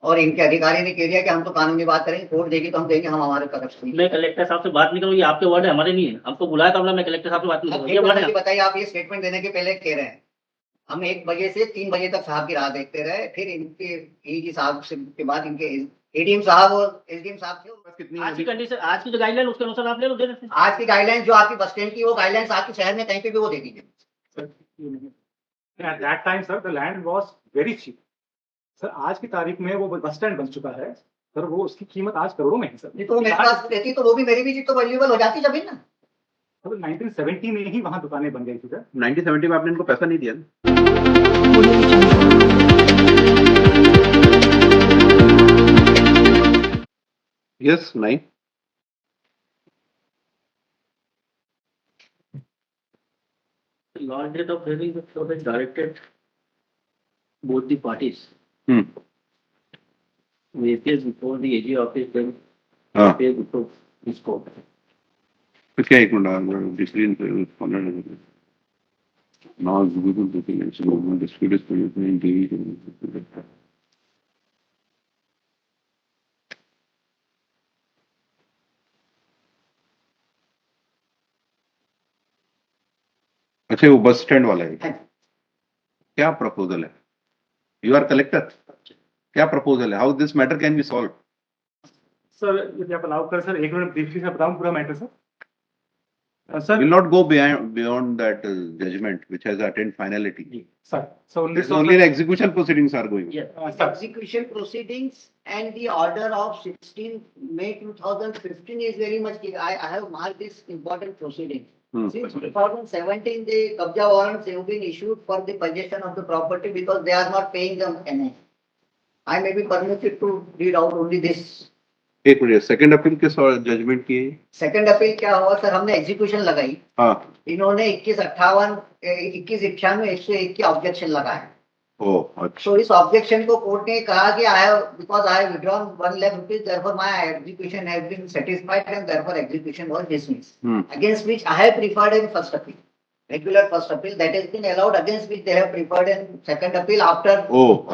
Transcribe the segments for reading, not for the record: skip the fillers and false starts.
और इनके अधिकारी ने कह दिया कि हम तो कानूनी बात करेंगे, कोर्ट देगी तो हम देंगे, हम हमारे तरफ से। मैं कलेक्टर साहब से बात नहीं करूँ, ये आपके वर्ड है, हमारे नहीं है। हमको बुलाया था, मैं कलेक्टर साहब से बात नहीं करूँ। बताइए, आप ये स्टेटमेंट देने के पहले कह रहे हैं हम 1 बजे से 3 बजे तक साहब की राह देखते रहे, फिर इनके एजी साहब से के बाद इनके एडीएम साहब और एसडीएम साहब थे। कितनी आज की कंडीशन, आज की जो गाइडलाइन उसके अनुसार आप ले लो, दे देते। आज की गाइडलाइन जो आपकी बस स्टैंड की, वो गाइडलाइंस आपके शहर में कहीं पे भी वो दे दीजिए। At that time, sir, the land was very cheap. Sir आज की तारीख में वो बस स्टैंड बन चुका है सर, वो उसकी कीमत आज करोड़ों में है सर। तो मेरे पास रहती तो वो भी मेरी भी तो वैल्यूएबल हो जाती जमीन ना। 1970 में ही वहां दुकानें बन गई थी सर। 1970 में आपने इनको पैसा नहीं दिया ना? यस नहीं। Last date of hearing was directed both the parties. We appear before the AG office, then appear before this court. क्या एक minute dispute now executive declaration of dispute is indeed अच्छा वो बस स्टैंड वाला है, क्या proposal है? You are collector, क्या proposal है? How this matter can be solve? Sir यदि आप अलाउ कर सर, एक मिनट ब्रीफली से बताऊं पूरा matter sir. Sir, will not go beyond that judgment which has attained finality. Sir, so only the execution proceedings are going. Execution proceedings and the order of 16 May 2015 is very much clear. I have marked this important proceeding. Since 2017, the kabja warrants have been issued for the possession of the property because they are not paying them NA. I may be permitted to read out only this. एक minute, second appeal किस judgement की है? Second appeal क्या हुआ sir, हमने execution लगाई, इन्होंने 2191 की ऑब्जेक्शन लगाया। अच्छा। तो इस ऑब्जेक्शन को कोर्ट ने कहा कि because I have withdrawn 1 lakh rupees, therefore my execution has been satisfied and therefore execution was dismissed. Against which I have preferred in first appeal, regular first appeal, that has been allowed, against which they have preferred in second appeal after.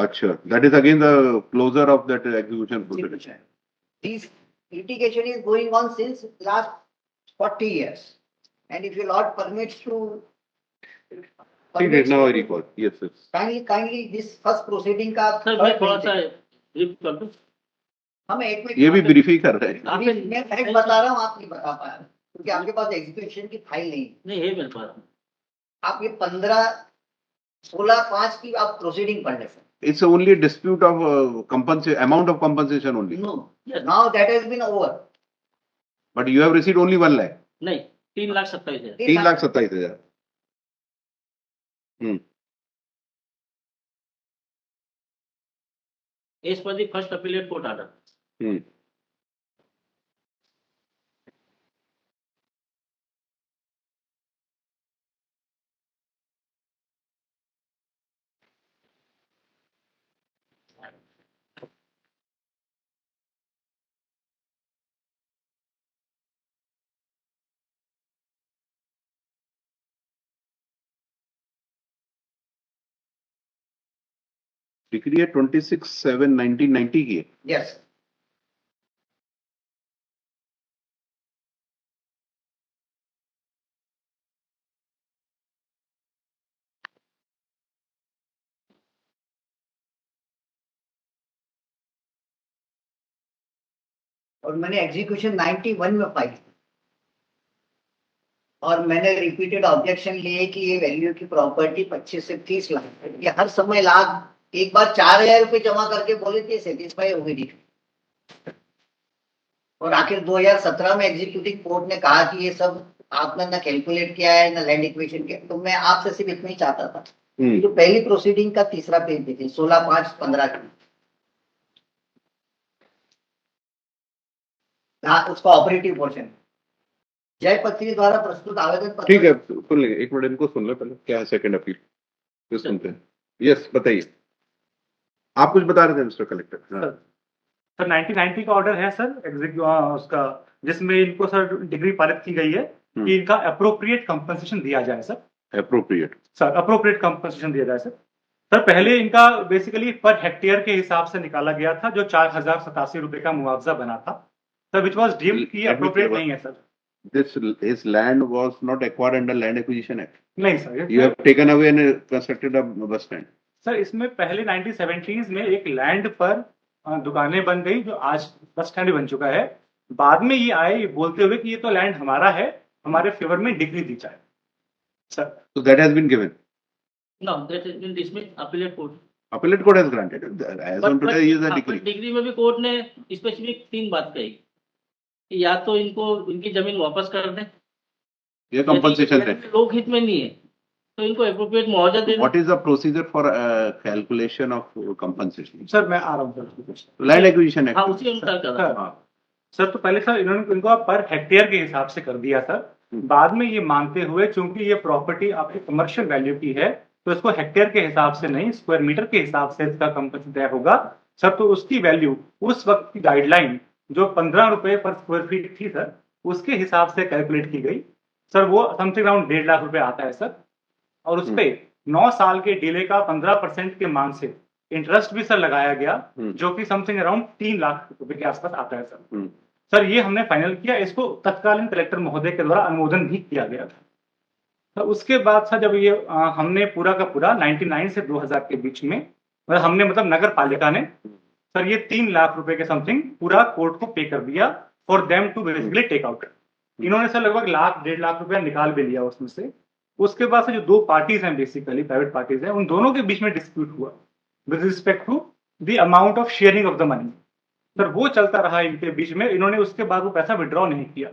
अच्छा, that is again the closure of that execution proceeding. This litigation is going on since last 40 years, and if your Lord permits to. Now I recall. Yes, yes. Kindly this first proceeding का. Sir मैं थोड़ा सा brief कर दूं। हम एक minute. ये भी ब्रीफ ही कर रहे हैं। मैं फैक्ट बता रहा हूँ, आप नहीं बता पा रहे क्योंकि आपके पास एग्जीक्यूशन की फाइल नहीं है मेरे पास। आप ये 15/16/5 की आप प्रोसीडिंग पढ़ ले sir. It's only a dispute of amount of compensation only. No, now that has been over. But you have received only 1 lakh. नहीं, 3,27,000। 3,27,000। As per the first appellate court order. Decree है 26/7/1990 की है। Yes. और मैंने execution 91 में पाई और मैंने repeated objection लिए कि ये वैल्यू की प्रॉपर्टी 25 से 30 लाख, ये हर समय लाख, एक बार 4,000 रुपए जमा करके बोले थे सेटिस्फाई हो गई थी। और आखिर 2017 में एग्जीक्यूटिव कोर्ट ने कहा कि ये सब आपने ना कैलकुलेट किया है ना लैंड इक्वेशन किया। तो मैं आपसे सिर्फ इतना ही चाहता था, जो पहली प्रोसीडिंग का तीसरा पेज देखिए 16/5/15 की, उसका ऑपरेटिव पोर्शन जयपत्री द्वारा प्रस्तुत आवेदन पत्र। ठीक है, सुन लेंगे, एक मिनट इनको सुन ले पहले, क्या है सेकंड अपील, फिर सुनते हैं। यस बताइए, आप कुछ बता रहे थे मिस्टर कलेक्टर। सर 1990 का ऑर्डर है सर उसका, जिसमें इनको सर डिग्री पारित की गई है कि इनका अप्रोप्रिएट कंपनसेशन दिया जाए सर। अप्रोप्रिएट कंपनसेशन दिया जाए सर। सर पहले इनका बेसिकली पर हेक्टेयर के हिसाब से निकाला गया था, जो 4087 रुपए का मुआवजा बना था सर, विच वॉज डीम्ड की अप्रोप्रिएट नहीं है sir. This his land was not acquired under Land Acquisition Act. नहीं sir, You have taken away and constructed a bus stand. Sir इसमें पहले 1970s में एक लैंड पर दुकानें बन गई, जो आज बस स्टैंड बन चुका है। बाद में ये आए ये बोलते हुए कि ये तो लैंड हमारा है, हमारे फेवर में डिग्री दी जाए sir. So that has been given. No, that has been dismissed appellate court. Appellate court has granted. As on today, he is a decree. Degree में भी कोर्ट ने स्पेसिफिक 3 बात कही कि या तो इनको इनकी जमीन वापस कर दें, ये compensation यदि rate. लोक हित में नहीं है तो इनको एप्रोप्रिएट मुआवजा दे दें। What is the procedure for calculation of compensation? Sir मैं आ रहा हूँ सर। Land Acquisition Act. हाँ, उसी अनुसार कर रहा हूँ। हाँ. सर तो पहले सर इन्होंने इनको पर हेक्टेयर के हिसाब से कर दिया सर। बाद में ये मानते हुए चूंकि ये प्रॉपर्टी आपकी कमर्शियल वैल्यू की है, तो इसको हेक्टेयर के हिसाब से नहीं स्क्वायर मीटर के हिसाब से इसका कंपनसेशन तय होगा सर। तो उसकी वैल्यू उस वक्त की गाइडलाइन जो 15 रुपए पर स्क्वायर फीट थी सर, उसके हिसाब से कैलकुलेट की गई सर। वो समथिंग अराउंड 1.5 लाख रुपए आता है सर। और उस पे 9 साल के डिले का 15% के मान से इंटरेस्ट भी सर लगाया गया, जो कि समथिंग अराउंड 3 लाख रुपए के आसपास आता है सर। सर ये हमने फाइनल किया, इसको तत्कालीन कलेक्टर महोदय के द्वारा अनुमोदन भी किया गया था। तो उसके बाद सर जब ये हमने पूरा का पूरा 99 से 2000 के बीच में हमने मतलब नगर पालिका ने सर ये 3 लाख रुपए के समथिंग पूरा कोर्ट को पे कर दिया for them to basically take out. इन्होंने सर लगभग 1.5 लाख रुपया निकाल भी लिया उसमें से। उसके बाद से जो 2 पार्टीज हैं बेसिकली प्राइवेट पार्टीज हैं, उन दोनों के बीच में डिस्प्यूट हुआ with respect to the amount of sharing of the money sir. वो चलता रहा इनके बीच में। इन्होंने उसके बाद वो पैसा विड्रॉ नहीं किया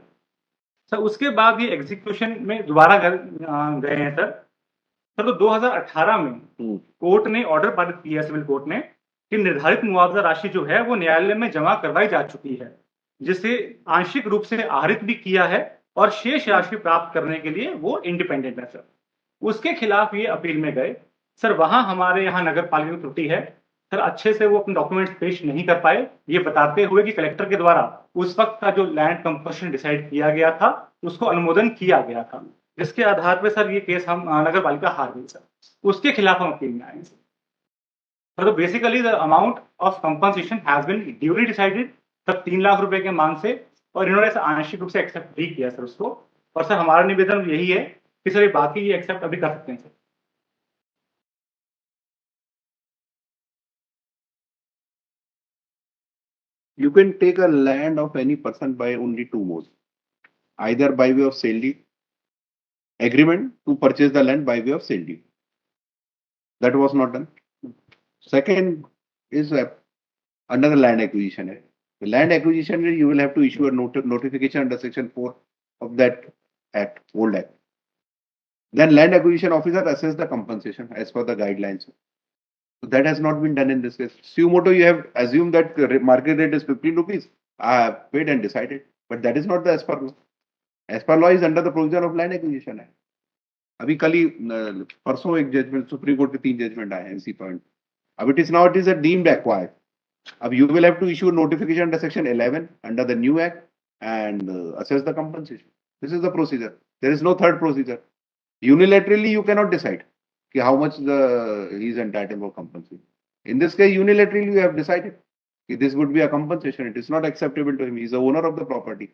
सर। उसके बाद ये एग्जीक्यूशन में दोबारा गए हैं सर। तो 2018 में कोर्ट ने ऑर्डर पारित किया सिविल कोर्ट ने कि निर्धारित मुआवजा राशि जो है वो न्यायालय में जमा करवाई जा चुकी है, जिसे आंशिक रूप से आहरित भी किया है और शेष राशि प्राप्त करने के लिए वो इंडिपेंडेंट है सर। उसके खिलाफ ये अपील में गए सर। वहां हमारे यहाँ नगर पालिका की त्रुटि है सर, अच्छे से वो अपने डॉक्यूमेंट्स पेश नहीं कर पाए, ये बताते हुए कि कलेक्टर के द्वारा उस वक्त का जो लैंड कंपनसेशन डिसाइड किया गया था उसको अनुमोदन किया गया था, जिसके आधार पर सर ये केस हम नगर पालिका हार गई सर। उसके खिलाफ हम अपील में आए सर। तो basically the amount of compensation has been duly decided sir 3 lakh रुपए के मान से, और इन्होंने आंशिक रूप से एक्सेप्ट भी किया सर उसको। और सर हमारा निवेदन यही है कि सर ये बाकी ये एक्सेप्ट अभी कर सकते हैं sir. You can take a land of any person by only 2 modes. Either by way of sale deed, agreement to purchase the land by way of sale deed. That was not done. Second is under the Land Acquisition Act. The Land Acquisition Act, you will have to issue a notification under Section 4 of that Act, old Act. Then Land Acquisition Officer assess the compensation as per the guidelines. So that has not been done in this case. Suo motu, you have assumed that market rate is 15 rupees. I have paid and decided. But that is not the as per law. As per law is under the provision of Land Acquisition Act. अभी कल ही परसों एक judgement supreme court के 3 judgement आए हैं इसी point. अब it is now it is a deemed acquired. अब you will have to issue notification under section 11 under the new act and assess the compensation. This is the procedure. There is no third procedure. Unilaterally you can not decide कि how much he is entitled for compensation. In this case, unilaterally you have decided that this would be a compensation. It is not acceptable to him. He is the owner of the property.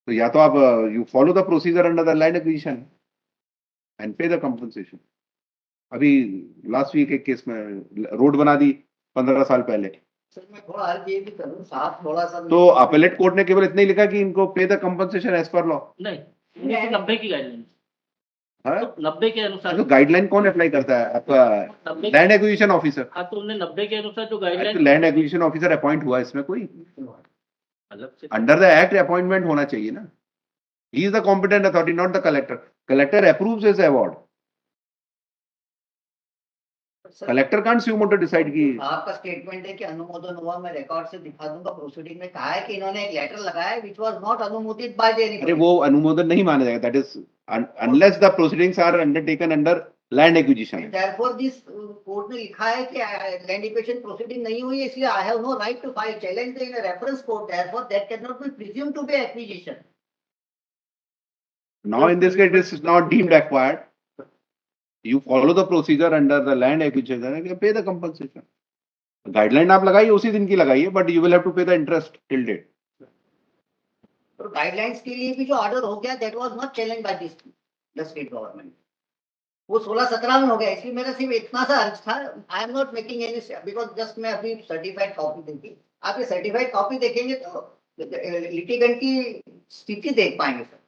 So या तो आप you follow the procedure under the land acquisition and pay the compensation. अभी last week एक case में road बना दी 15 साल पहले। Sir मैं थोड़ा अर्ज ये भी करूं साफ थोड़ा सा। तो अपीलेट कोर्ट ने केवल इतना ही लिखा कि इनको pay the compensation as per law. नहीं, 1990 की गाइडलाइन। हाँ? तो 90 के अनुसार तो गाइडलाइन कौन अप्लाई करता है? आपका लैंड एक्विजिशन ऑफिसर। हाँ, तो उन्हें 90 के अनुसार जो तो guideline land acquisition officer appoint हुआ इसमें कोई अलग से अंडर द एक्ट अपॉइंटमेंट होना चाहिए ना। He is the competent authority, not the collector. Collector approves his award. Collector can't suo motu decide की। आपका स्टेटमेंट है कि अनुमोदन हुआ, मैं रिकॉर्ड से दिखा दूंगा। प्रोसीडिंग में कहा है कि इन्होंने एक लेटर लगाया व्हिच वाज नॉट अनुमोदित बाय द एनीबॉडी। अरे वो अनुमोदन नहीं माना जाएगा। That is unless the proceedings are undertaken under land acquisition. Therefore this court ने लिखा है कि लैंड एक्विजिशन प्रोसीडिंग नहीं हुई है, इसलिए I have no right to file challenge in reference court. Therefore that can not be presumed to be acquisition. Now in this case it is not deemed acquired. You follow the procedure under the land acquisition and you pay the compensation. Guideline आप लगाइए उसी दिन की लगाइए, but you will have to pay the interest till date. तो guidelines के लिए भी जो ऑर्डर हो गया that was not challenge by this the state government, वो 16-17 में हो गया। इसलिए मेरा सिर्फ इतना सा अर्ज था, I am not making any, because just मैं अभी सर्टिफाइड कॉपी देखी, आप ये सर्टिफाइड कॉपी देखेंगे तो लिटिगेंट की स्थिति देख पाएंगे सर।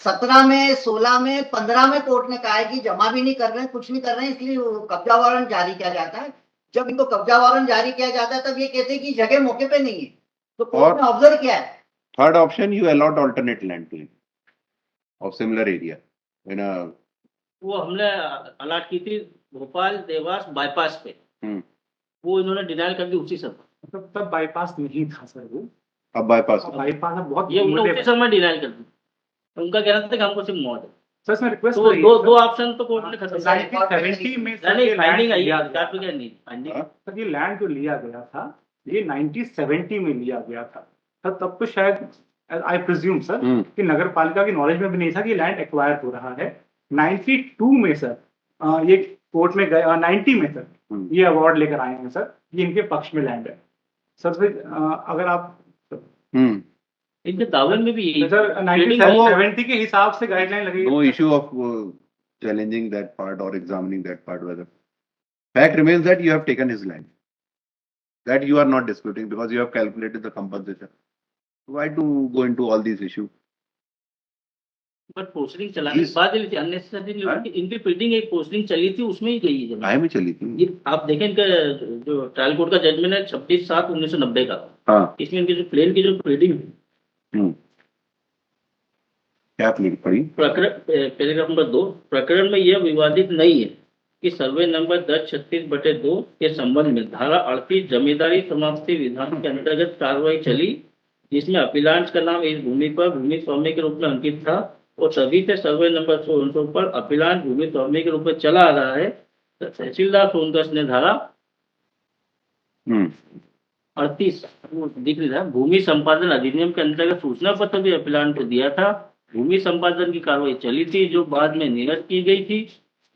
17 में, 16 में, 15 में कोर्ट ने कहा है कि जमा भी नहीं कर रहे हैं, कुछ नहीं कर रहे हैं, इसलिए वो कब्जा वारंट जारी किया जाता है। जब इनको कब्जा वारंट जारी किया जाता है तब ये कहते हैं कि जगह मौके पे नहीं है, तो कोर्ट ने ऑब्जर्व किया है। Third option, you allot alternate land to him of similar area. In a, वो हमने अलाट की थी भोपाल देवास बाईपास पे, वो इन्होंने डिनाइल कर दी उसी समय। मतलब तब बाईपास नहीं था सर वो, अब बाईपास बाईपास अब बहुत ये उन्होंने उसी समय डिनाइल कर दी। उनका कहना था कि हमको सिर्फ मौत है। सर इसमें रिक्वेस्ट तो दो ऑप्शन तो कोर्ट ने खत्म कर दिया। 1970 में सर नहीं ये फाइंडिंग लैंड आई लिया है, गया क्या नहीं फाइंडिंग। था। सर ये लैंड जो लिया गया था ये 1970 में लिया गया था सर, तब तो शायद आई प्रिज्यूम सर कि नगर पालिका की नॉलेज में भी नहीं था कि लैंड एक्वायर हो रहा है। 92 में सर ये कोर्ट में गए, 90 में सर ये अवार्ड लेकर आए हैं सर, ये इनके पक्ष में लैंड है सर। फिर अगर आप इनके दावे में भी यही सर 1970 के हिसाब से गाइडलाइन लगी। no issue of challenging that part or examining that part. Whether fact remains that you have taken his land, that you are not disputing because you have calculated the compensation. Why to go into all these issues? But posting चलाने के बाद ही unnecessary इनकी प्रीडिंग एक posting चली थी उसमें ही गई है। काय में चली थी? ये आप देखें इनका जो ट्रायल कोर्ट का जजमेंट है 26/7/1990 का। हाँ। इसमें इनकी जो प्लेन की जो प्रीडिंग क्या प्लीड पड़ी? प्रकरण पैराग्राफ नंबर 2, प्रकरण में यह विवादित नहीं है कि सर्वे नंबर 1036/2 के संबंध में धारा 38 जमींदारी समाप्ति विधान के अंतर्गत कार्रवाई चली, जिसमें अपीलांट का नाम इस भूमि पर भूमि स्वामी के रूप में अंकित था और तभी से सर्वे नंबर 16 पर अपीलांट भूमि स्वामी के रूप में चला आ रहा है। तहसीलदार सोनकस ने धारा 38 दिख रहा है भूमि संपादन अधिनियम के अंतर्गत सूचना पत्र भी अपीलांट को दिया था। भूमि संपादन की कार्रवाई चली थी जो बाद में निरस्त की गई थी,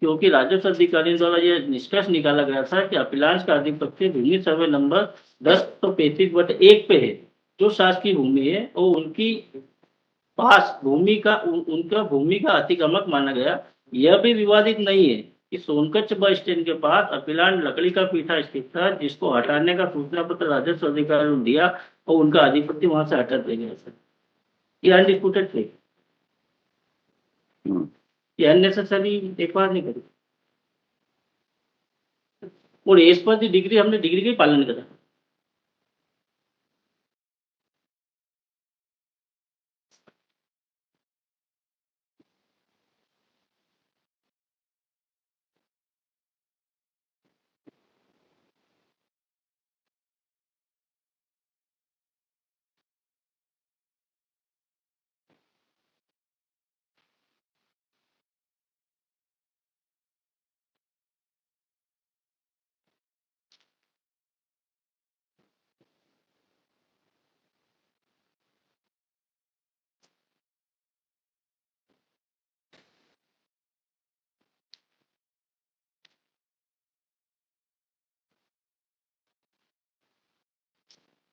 क्योंकि राजस्व अधिकारियों द्वारा यह निष्कर्ष निकाला गया था कि अपीलांट का आधिपत्य भूमि सर्वे नंबर 1035/1 पे है, जो शासकीय भूमि है और उनकी पास भूमि का उनका भूमि का अतिक्रमक माना गया। यह भी विवादित नहीं है कि सोनकच्छ बस स्टैंड के पास अपीलांट लकड़ी का पीठा स्थित था, जिसको हटाने का सूचना पत्र राजस्व अधिकारियों ने दिया और उनका आधिपत्य वहां से हटा दिया गया था। ये अनडिस्प्यूटेड थे, ये अननेसेसरी एक बार नहीं करी और एज पर दी डिग्री हमने डिग्री का पालन करा।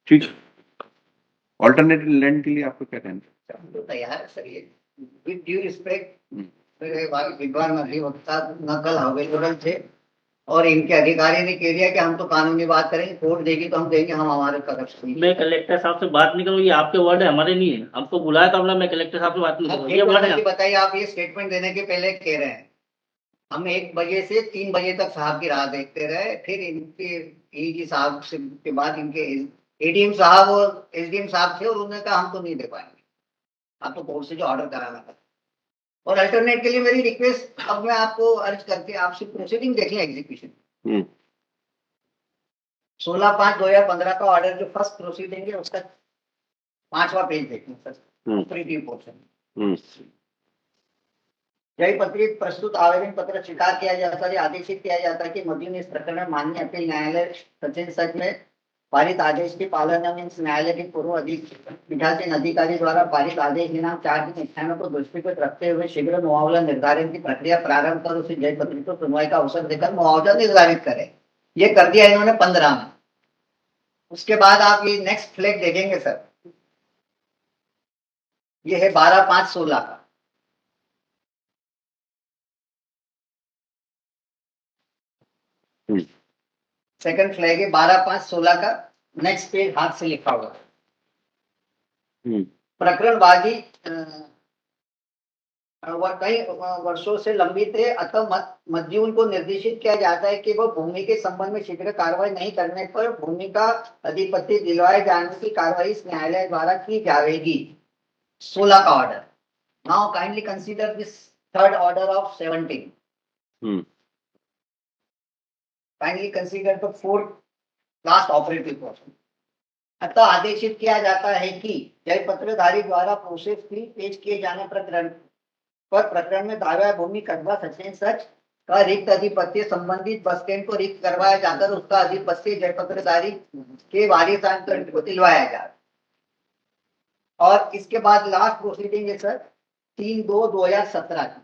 ठीक। ऑल्टरनेटिव लैंड के लिए आपको क्या कहना है? हम तो तैयार है सर, ये विद ड्यू रिस्पेक्ट मेरे विद्वान अधिवक्ता नकल अवेलेबल थे और इनके अधिकारी ने कह दिया कि हम तो कानूनी बात करेंगे, कोर्ट देगी तो हम देंगे, हम हमारे तरफ से। मैं कलेक्टर साहब से बात नहीं करूँ, ये आपके वर्ड है हमारे नहीं है। हमको बुलाया था, मैं कलेक्टर साहब से बात नहीं करूँ, ये वर्ड है। बताइए, आप ये स्टेटमेंट देने के पहले कह रहे हैं हम 1 बजे से 3 बजे तक साहब की राह देखते रहे, फिर इनके एजी साहब से के बाद इनके एडीएम साहब और एसडीएम साहब थे और उन्होंने कहा हम तो नहीं दे पाएंगे, आप तो कोर्ट से जो ऑर्डर कराना था। और अल्टरनेट के लिए मेरी रिक्वेस्ट, अब मैं आपको अर्ज करके आपसे प्रोसीडिंग देख लें एग्जीक्यूशन 16/5/2015 का ऑर्डर जो फर्स्ट प्रोसीडिंग है उसका 5वां पेज देखें सर, प्रीव्यू पोर्शन। यही पत्रित प्रस्तुत आवेदन पत्र स्वीकार किया जाता है, आदेशित किया जाता है कि मध्य में इस प्रकरण में माननीय अपील न्यायालय सचिन सच में पारित आदेश के पालन में न्यायालय के पूर्व पीठासीन अधिकारी द्वारा पारित आदेश दिनांक 4/6 को दृष्टिगत रखते हुए शीघ्र मुआवजा निर्धारण की प्रक्रिया प्रारंभ कर उसे जय पत्री को सुनवाई का अवसर देकर मुआवजा निर्धारित करे। ये कर दिया इन्होंने 15 में। उसके बाद आप ये नेक्स्ट फ्लैग देखेंगे सर, ये है 12/5/16 का। सेकंड फ्लैग है 12/5/16 का, नेक्स्ट पेज हाथ से लिखा हुआ है। प्रकरणवादी कई वर्षों से लंबित है, अतः मध्यम को निर्देशित किया जाता है कि वह भूमि के संबंध में शीघ्र कार्रवाई नहीं करने पर भूमि का अधिपत्य दिलवाए जाने की कार्रवाई इस न्यायालय द्वारा की जाएगी। 16 का order. Now kindly consider this third order of 17। Finally consider the fourth last operative process। अतः आदेशित किया जाता है कि जय पत्रधारी द्वारा प्रोसेस फी पेश किए जाने प्रकरण में दावा भूमि कस्बा सचिन सच का रिक्त अधिपत्य संबंधित बस स्टैंड को रिक्त करवाया जाकर उसका अधिपत्य जय पत्रधारी के वारिसान को दिलवाया जाए। और इसके बाद लास्ट प्रोसीडिंग है सर 3/2/2017 की।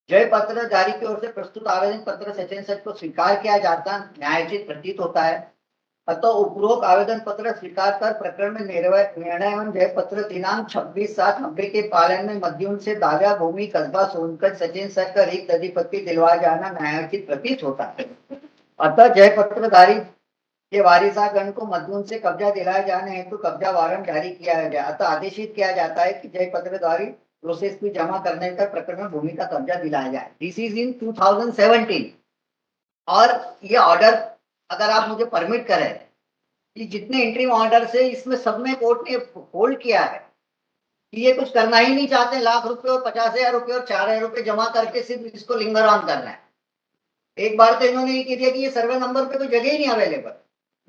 जय पत्रधारी की ओर से प्रस्तुत आवेदन पत्र सचिन सच को स्वीकार किया जाता न्यायोचित प्रतीत होता है। अतः उपरोक्त आवेदन पत्र स्वीकार कर प्रकरण में निर्णय एवं जय पत्र दिनांक 26/7/90 के पालन में मध्यम से दाव्या भूमि कस्बा सोनकट सचिन सच का रिक्त अधिपत्य दिलवाया जाना न्यायोचित प्रतीत होता है। अतः जय पत्रधारी के वारिसागण को मध्यम से कब्जा दिलाए जाने हेतु कब्जा वारंट जारी किया गया। अतः आदेशित किया जाता है कि जय पत्रधारी प्रोसेस फी जमा करने का प्रकरण में भूमि का कब्जा दिलाया जाए। This is in 2017। और ये ऑर्डर अगर आप मुझे परमिट करें कि जितने इंटरिम ऑर्डर से इसमें सब में कोर्ट ने होल्ड किया है कि ये कुछ करना ही नहीं चाहते, लाख रुपए और 50,000 रुपए और 4,000 रुपए जमा करके सिर्फ इसको लिंगर ऑन करना है। एक बार तो इन्होंने ये किया कि ये सर्वे नंबर पे कोई जगह ही नहीं अवेलेबल।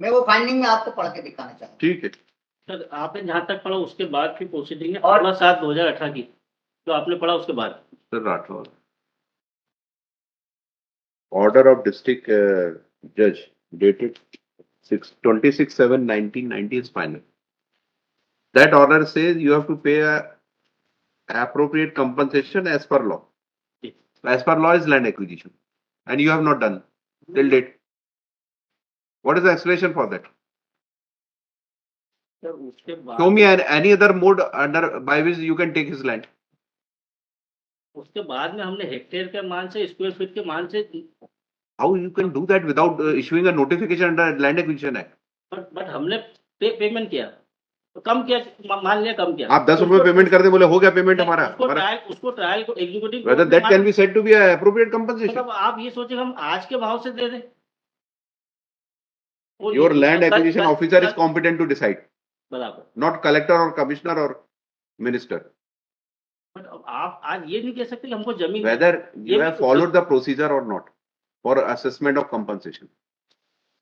मैं वो फाइंडिंग में आपको पढ़ के दिखाना चाहूँ। ठीक है सर, आपने जहाँ तक पढ़ा उसके बाद की प्रोसीडिंग है और 16/7/2018 की, तो आपने पढ़ा उसके बाद। Sir Rathore order of district judge dated 26/7/1990 is final. That order says you have to pay a appropriate compensation as per law. As per law is land acquisition, and you have not done till date. What is the explanation for that? Sir उसके Show me बाद any other mode under by which you can take his land. उसके बाद में हमने hectare के मान से, square feet के मान से, How you can do that without issuing a notification under Land Acquisition Act? But हमने पेमेंट किया, तो कम किया, मान लिया कम किया। आप 10 रुपए पेमेंट कर दे, बोले हो गया पेमेंट हमारा। उसको ट्रायल को executive Whether that can be said to be a appropriate compensation? मतलब आप ये सोचे हम आज के भाव से दे दें। Your land acquisition officer is competent to decide, बराबर। not collector or commissioner or minister. But आप आज ये नहीं कह सकते कि हमको जमीन Whether you have followed the procedure or not for assessment of compensation.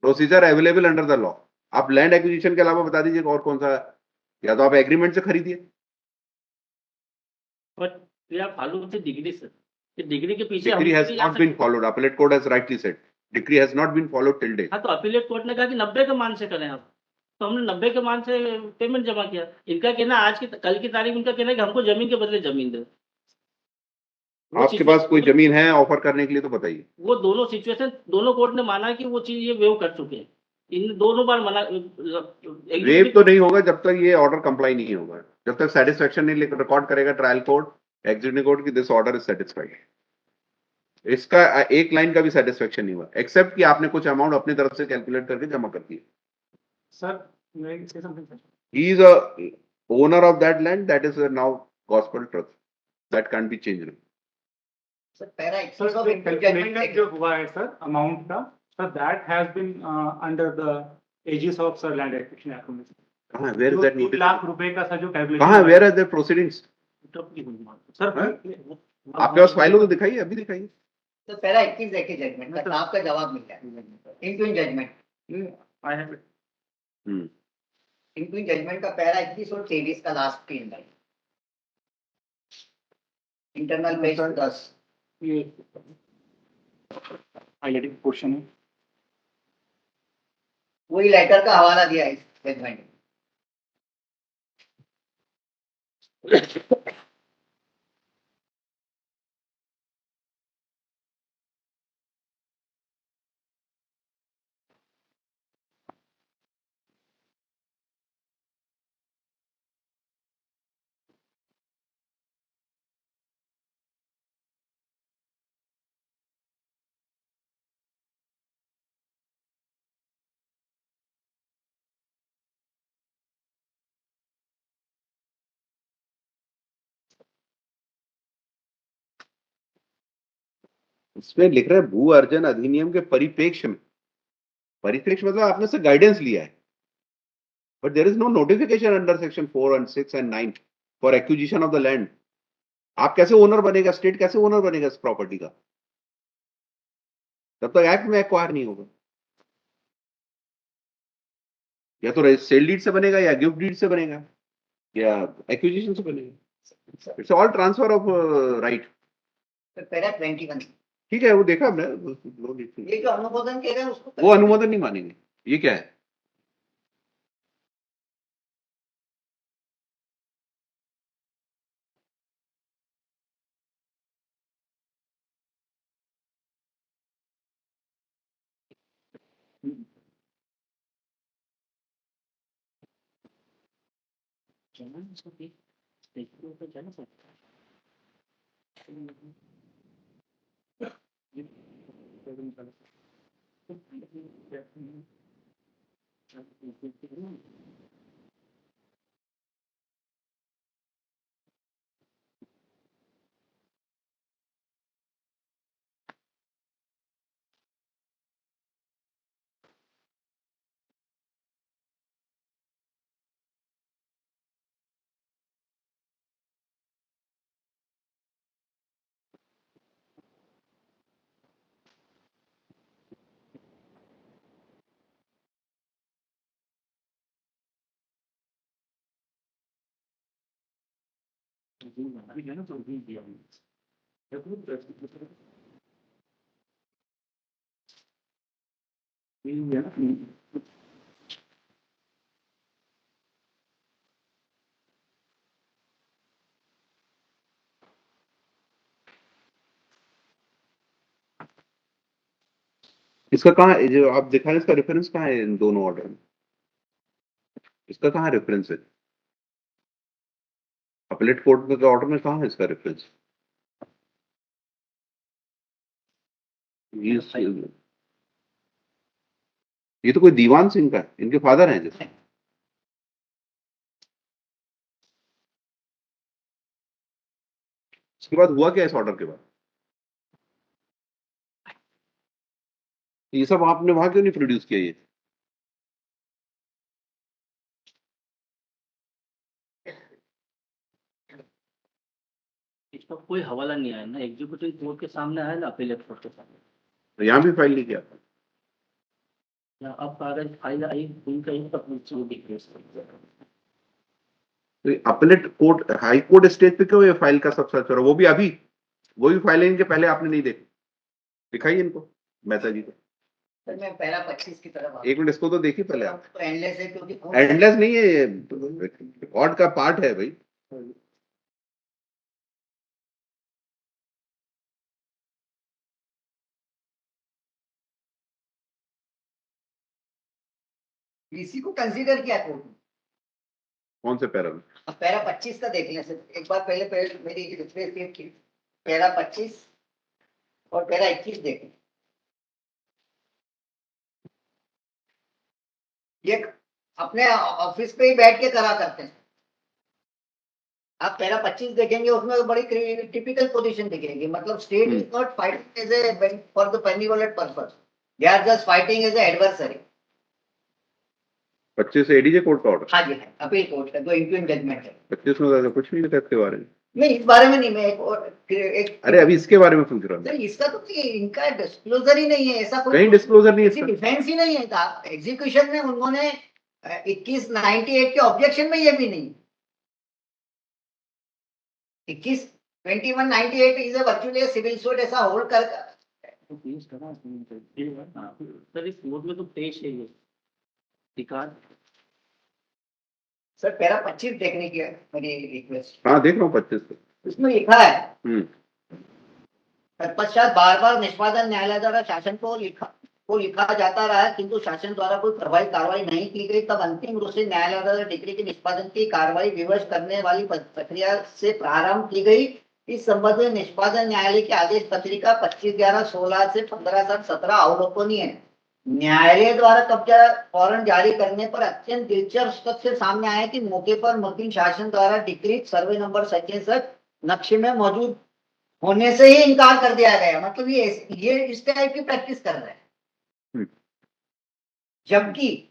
Procedure available under the law. आप land acquisition के अलावा बता दीजिए और कौन सा, या तो आप एग्रीमेंट से खरीदिए। बट ये आप फॉलो से डिग्री से, डिग्री के पीछे Decree has not been followed. Appellate court has rightly said. Decree has not been followed till date. हाँ, तो अपीलेट कोर्ट ने कहा कि 90 के मान से करें आप, तो हमने 90 के मान से पेमेंट जमा किया। इनका कहना आज की कल की तारीख इनका कहना है कि हमको जमीन के बदले जमीन दे। आपके पास कोई जमीन है ऑफर करने के लिए तो बताइए। वो दोनों सिचुएशन दोनों कोर्ट ने माना कि वो चीज ये वेव कर चुके हैं। इन दोनों बार मना, वेव तो नहीं होगा जब तक ये ऑर्डर कंप्लाई नहीं होगा, जब तक सेटिस्फेक्शन नहीं रिकॉर्ड करेगा ट्रायल कोर्ट, एग्जीक्यूटिव कोर्ट की दिस ऑर्डर इज सेटिस्फाइड। इसका एक लाइन का भी सेटिस्फेक्शन नहीं हुआ, एक्सेप्ट कि आपने कुछ अमाउंट अपनी तरफ से कैलकुलेट करके जमा कर दिए। Sir he is a owner of that land, that is now gospel truth, that can be changed. Calculation जो हुआ है सर अमाउंट का, sir that has been under the aegis of sir land acquisition act में। कहां, where is that notice? 1 lakh रुपए का sir जो calculation कहां, where are the proceedings? Sir आपके पास फाइल हो तो दिखाइए, अभी दिखाइए। तो पैरा 21 देखिए जजमेंट का, आपका जवाब मिल गया। इंक्विन जजमेंट, आई हैव इट। इंक्विन जजमेंट का पैरा 21 और 23 का लास्ट 3 लाइन, इंटरनल पेज 10। ये हाईलाइटिंग पोर्शन है। वही लेटर का हवाला दिया है इस जजमेंट में। इसमें लिख रहा है भू अर्जन अधिनियम के परिप्रेक्ष्य में। परिप्रेक्ष्य मतलब आपने से गाइडेंस लिया है, but there is no notification under section 4 and 6 and 9 for acquisition of the land. आप कैसे ओनर बनेगा, स्टेट कैसे ओनर बनेगा इस प्रॉपर्टी का, तब तक एक्ट में एक्वायर नहीं होगा। या तो सेल डीड से बनेगा, या गिफ्ट डीड से बनेगा, या एक्विजिशन से बनेगा। It's all transfer of right. तो पैरा 21 ठीक है, वो देखा हमने। ये जो अनुमोदन कह रहे हैं उसको वो अनुमोदन नहीं मानेंगे। ये क्या है? इसका कहाँ है? जो आप दिखा रहे हैं इसका रेफरेंस कहाँ है इन दोनों ऑर्डर में? इसका कहाँ रेफरेंस है? अपीलेट कोर्ट के ऑर्डर में कहाँ है इसका रेफरेंस? ये तो कोई दीवान सिंह का है, इनके फादर हैं जैसे। इसके बाद हुआ क्या इस ऑर्डर के बाद? ये सब आपने वहां क्यों नहीं प्रोड्यूस किया ये? इसका कोई हवाला नहीं आया ना, एग्जीक्यूटिव कोर्ट के सामने आया ना अपीलेट कोर्ट के सामने। तो यहाँ भी फाइल नहीं किया। या अब कागज फाइल आई उनका ही सब नीचे दिख रहा है। तो appellate court, high court stage पे क्यों ये फाइल का सब सर्च हो रहा है? वो भी अभी, वो भी फाइल इनके पहले आपने नहीं देखी, दिखाई इनको मेहता जी को। सर मैं पैरा 25 की तरफ आ एक मिनट, इसको तो देखिए पहले आप। तो एंडलेस है क्योंकि एंडलेस नहीं है, ये रिकॉर्ड का पार्ट है भाई। डीसी को कंसीडर किया कोर्ट ने। कौन से पैरा में? अब पैरा 25 का देख लें सर, एक बार पहले पहले मेरी रिफ्रेश की पैरा 25 और पैरा 21 देख लें। ये अपने ऑफिस पे ही बैठ के करा करते हैं। आप पैरा 25 देखेंगे, उसमें बड़ी टिपिकल पोजीशन दिखेगी, मतलब state is not fighting as a for the benevolent purpose, they are just fighting as a adversary. 25 ADJ court का ऑर्डर? हाँ जी, अपील कोर्ट का जो इंक्विन जजमेंट है। 25 में ज्यादा कुछ नहीं लिखा इसके बारे में। नहीं, इस बारे में नहीं, मैं एक अरे अभी इसके बारे में पूछ रहा हूँ। सर इसका तो नहीं, इनका डिस्क्लोजर ही नहीं है, ऐसा कोई कहीं डिस्क्लोजर नहीं है किसी इसका। डिफेंस ही नहीं है था। एग्जीक्यूशन में उन्होंने 2198 के ऑब्जेक्शन में ये भी नहीं, 21 2198 इज वर्चुअली सिविल सूट ऐसा होल्ड कर तो पेश करा सर, इस कोर्ट में तो पेश है ये अधिकार। सर पैरा 25 देखने की है मेरी रिक्वेस्ट। हाँ देख रहा हूँ 25 पे। इसमें लिखा है हम्म, तत्पश्चात बार बार निष्पादन न्यायालय द्वारा शासन को लिखा जाता रहा है, किंतु शासन द्वारा कोई प्रभावी कार्रवाई नहीं की गई। तब अंतिम रूप से न्यायालय द्वारा डिक्री के निष्पादन की कार्रवाई विवश करने वाली प्रक्रिया से प्रारंभ की गई। इस संबंध में निष्पादन न्यायालय की आदेश पत्रिका 25/11/16 से 15/7/17 अवलोकनीय है। न्यायालय द्वारा कब्जा वारंट जारी करने पर अत्यंत दिलचस्प तथ्य सामने आया कि मौके पर मुस्लिम शासन द्वारा डिक्री सर्वे नंबर 67 नक्शे में मौजूद होने से ही इनकार कर दिया गया। मतलब ये इस टाइप की प्रैक्टिस कर रहे हैं, जबकि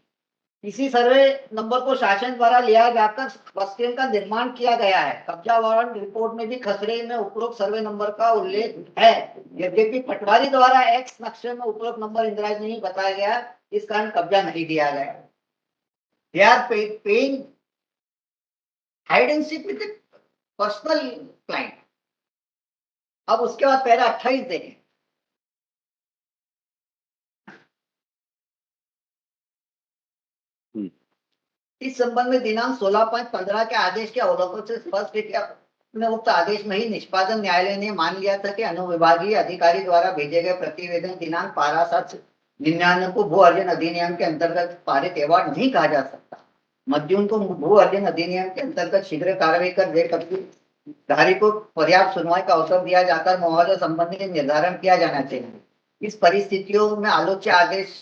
इसी सर्वे नंबर को शासन द्वारा लिया जाकर बस स्टैंड का निर्माण किया गया है। कब्जा वारंट रिपोर्ट में भी खसरे में उपरोक्त सर्वे नंबर का उल्लेख है। यद्यपि पटवारी द्वारा एक्स नक्शे में उपरोक्त नंबर इंदिराज नहीं बताया गया, इस कारण कब्जा नहीं दिया गया। They are paying hide and seek with personal client. अब उसके बाद पैरा 28 देखें। इस संबंध में दिनांक 16/5/15 के आदेश के अवलोकन से स्पष्ट है कि अपने उक्त आदेश में ही निष्पादन न्यायालय ने मान लिया था कि अनुविभागीय अधिकारी द्वारा भेजे गए प्रतिवेदन दिनांक 12/7/99 को भू अर्जन अधिनियम के अंतर्गत पारित अवार्ड नहीं कहा जा सकता। मध्यम को भू अर्जन अधिनियम के अंतर्गत शीघ्र कार्रवाई कर धारी को पर्याप्त सुनवाई का अवसर दिया जाकर मुआवजा संबंधी निर्धारण किया जाना चाहिए। इस परिस्थितियों में आलोच्य आदेश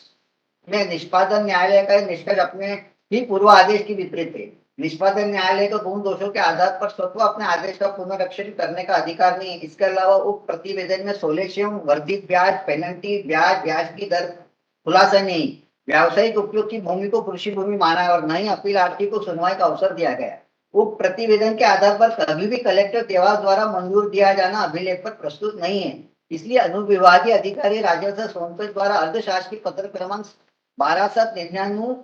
में निष्पादन न्यायालय का निष्कर्ष अपने ही पूर्व आदेश की विपरीत है। निष्पादन न्यायालय को गुण दोषों के आधार पर स्वतः अपने आदेश का पुनरीक्षण करने का अधिकार नहीं है। इसके अलावा उक्त प्रतिवेदन में सोलेशियम, वर्धित ब्याज, पेनल्टी, ब्याज की दर खुलासा नहीं, व्यावसायिक उपयोग की भूमि को कृषि भूमि माना है और न ही अपीलार्थी को सुनवाई का अवसर दिया गया। उक्त प्रतिवेदन के आधार पर कभी भी कलेक्टर देवास द्वारा मंजूर दिया जाना अभिलेख पर प्रस्तुत नहीं है। इसलिए अनुविभागीय अधिकारी राजस्व सोनपेट द्वारा अर्धशासकीय पत्र क्रमांक 12/7/99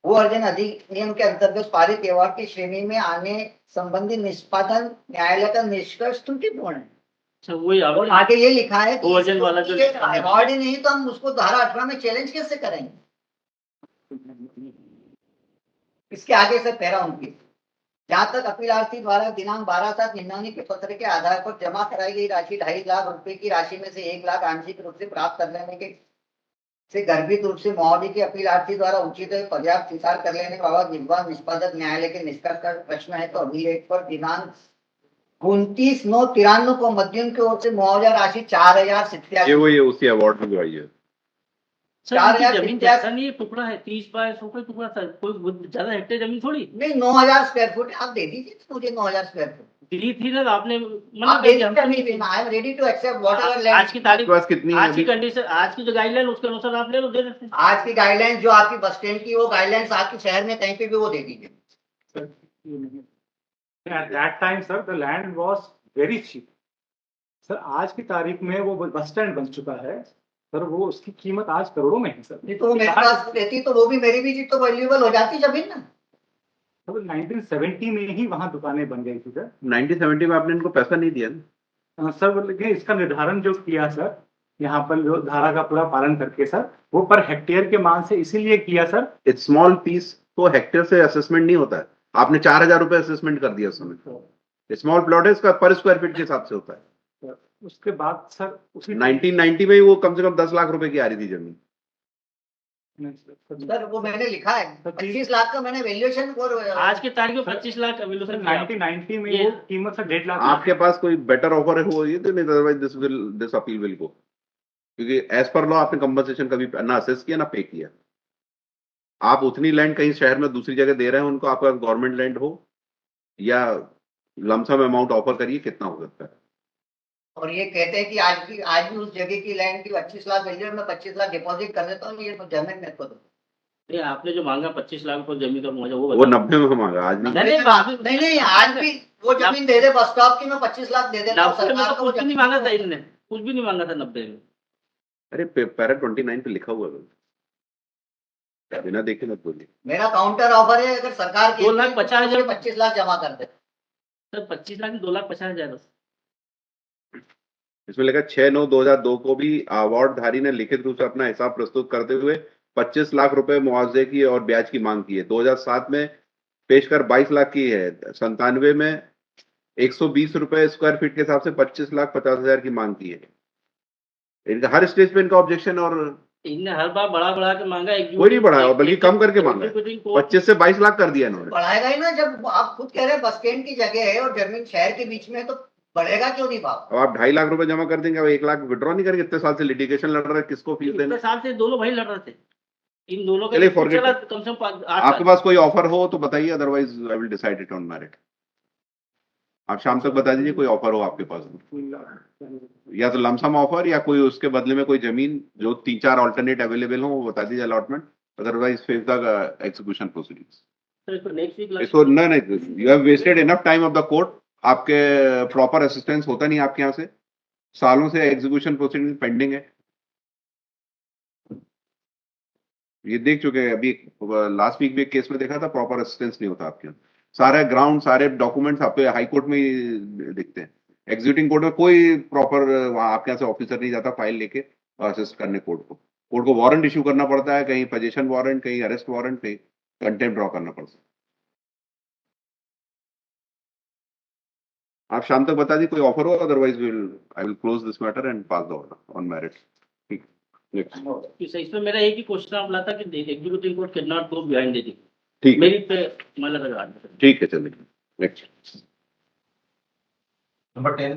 भू अर्जन अधिनियम के अंतर्गत पारित अवार्ड की श्रेणी में आने संबंधी निष्पादन न्यायालय का निष्कर्ष त्रुटिपूर्ण है। अच्छा, वही और आगे ये लिखा है भू अर्जन वाला जो अवार्ड ही नहीं तो हम उसको धारा 18 में चैलेंज कैसे करेंगे। इसके आगे से पैरा 29, जहां तक अपीलार्थी द्वारा दिनांक 12/7/99 के पत्र के आधार पर जमा कराई गई राशि 2.5 लाख रुपए की राशि में से 1 लाख आंशिक रूप से प्राप्त कर लेने के से गर्भित रूप से मुआवजे की अपीलार्थी द्वारा उचित पर्याप्त स्वीकार कर लेने के बावजूद विद्वान निष्पादक न्यायालय के निष्कर्ष का प्रश्न है तो अभिलेख पर दिनांक 29/9/93 को मध्यम की ओर से मुआवजा राशि 4,087। ये वही उसी अवार्ड में जो आई है। सर, इनकी जमीन ज्यादा नहीं है, टुकड़ा है 30/100 का टुकड़ा सर, कोई ज्यादा हेक्टेयर जमीन थोड़ी नहीं। 9,000 स्क्वायर फुट आप दे दीजिए मुझे। 9,000 स्क्वायर फुट दी थी ना आपने, आप दे दीजिए। I am ready to accept whatever land. आज की तारीख बस कितनी है आज की अभी? कंडीशन, आज की जो गाइडलाइन उसके अनुसार आप ले लो, दे देते हैं। आज की गाइडलाइन जो आपकी बस स्टैंड की वो गाइडलाइंस आपके शहर में कहीं पे भी वो दे दीजिए। At that time, sir, the land was very cheap. Sir आज की तारीख में वो बस स्टैंड बन चुका है सर, वो उसकी कीमत आज करोड़ों में है सर। नहीं तो वो मेरे पास रहती तो वो भी मेरी भी तो वैल्यूएबल हो जाती जमीन ना। सर 1970 में ही वहाँ दुकानें बन गई थी सर। 1970 में आपने इनको पैसा नहीं दिया ना? सर लेकिन इसका निर्धारण जो किया सर यहाँ पर जो धारा का पूरा पालन करके सर, वो पर हेक्टेयर के मान से इसीलिए किया सर। स्मॉल पीस तो हेक्टेयर से असेसमेंट नहीं होता है। आपने 4,000 रुपए असेसमेंट कर दिया उस समय। स्मॉल प्लॉट है, इसका पर स्क्वायर फीट के हिसाब से होता है। उसके बाद सर उसी 1990 में वो कम से कम 10 लाख रुपए की आ रही थी जमीन। सर वो मैंने लिखा है 25 लाख का मैंने वैल्यूएशन और आज की तारीख में 25 लाख वैल्यूएशन 1990 में वो कीमत सर 1.5 लाख। आपके पास कोई बेटर ऑफर है वो ये तो नहीं, otherwise this appeal will go, क्योंकि एज पर लॉ आपने कंपनसेशन कभी ना असेस किया ना पे किया। आप उतनी लैंड कहीं शहर में दूसरी जगह दे रहे हैं उनको, आपका गवर्नमेंट लैंड हो या लमसम अमाउंट ऑफर करिए, कितना हो सकता है। और ये कहते हैं कि आज भी उस जगह की लैंड की 25 लाख वैल्यू में 25 लाख डिपॉजिट कर देता हूँ, ये जमीन मेरे को दो। नहीं, आपने जो मांगा 25 लाख पर जमीन का मुआवजा वो 90 में मांगा, आज नहीं। नहीं आज भी वो जमीन दे दे बस स्टॉप की मैं 25 लाख दे देता हूँ सरकार को। कुछ भी नहीं मांगा था इन्होंने, कुछ भी नहीं मांगा था 90 में। अरे पैरा 29 पे लिखा हुआ है, बिना देखे मत बोलिए। मेरा काउंटर ऑफर है, अगर सरकार 2,50,000 25 लाख जमा कर दे। सर 25 लाख 2,50,000 बस। इसमें लिखा 6/9/2002 को भी अवार्डधारी ने लिखित रूप से अपना हिसाब प्रस्तुत करते हुए 25 लाख रुपए मुआवजे की और ब्याज की मांग की है। 2007 में पेश कर 22 लाख की है। 97 में 120 रुपए स्क्वायर फीट के हिसाब से 25,50,000 की मांग की है। इनका हर स्टेज पे इनका ऑब्जेक्शन, और इनने हर बार बढ़ा के मांगा। कोई नहीं बढ़ाया, बल्कि कम करके मांगा है। 25 से 22 लाख कर दिया इन्होंने। बढ़ाएगा ही ना, जब आप खुद कह रहे हैं बस स्टैंड की जगह है और जमीन शहर के बीच में है, तो बढ़ेगा क्यों नहीं भाव? अब आप 2.5 लाख रुपए जमा कर देंगे, अब 1 लाख विड्रॉ नहीं करेंगे? इतने साल से लिटिगेशन लड़ रहे हैं, किसको फीस देना? इतने साल से दोनों भाई लड़ रहे थे, इन दोनों का चलिए, dispute forget चला it. कम से कम 8 आपके साल। पास कोई ऑफर हो तो बताइए, otherwise I will decide it on merit. आप शाम तक बता दीजिए कोई ऑफर हो आपके पास, या तो लमसम ऑफर या कोई उसके बदले में कोई जमीन जो 3-4 ऑल्टरनेट अवेलेबल हो, वो बता दीजिए allotment. Otherwise face the execution proceedings. तो इसको नेक्स्ट वीक इसको नहीं, you have wasted enough time of the court. आपके प्रॉपर असिस्टेंस होता नहीं आपके यहाँ से, सालों से एग्जीक्यूशन प्रोसीडिंग पेंडिंग है। ये देख चुके हैं, अभी लास्ट वीक भी एक केस में देखा था, प्रॉपर असिस्टेंस नहीं होता आपके यहाँ। सारे ग्राउंड, सारे डॉक्यूमेंट्स आपके हाई कोर्ट में ही दिखते हैं। एग्जीक्यूटिंग कोर्ट में कोई प्रॉपर वहां आपके यहाँ से ऑफिसर नहीं जाता फाइल लेके असिस्ट करने कोर्ट को। कोर्ट को वारंट इशू करना पड़ता है, कहीं पोजीशन वारंट, कहीं अरेस्ट वारंट, कहीं कंटेम्प्ट ड्रॉ करना पड़ता है। आप शाम तक बता दी कोई ऑफर हो, otherwise I will close this matter and pass the order on merit. ठीक, नेक्स्ट। इसमें मेरा एक ही क्वेश्चन आप लाता कि executive court can not go behind the ठीक, मेरी पे मतलब ठीक है, चलिए नेक्स्ट। नंबर 10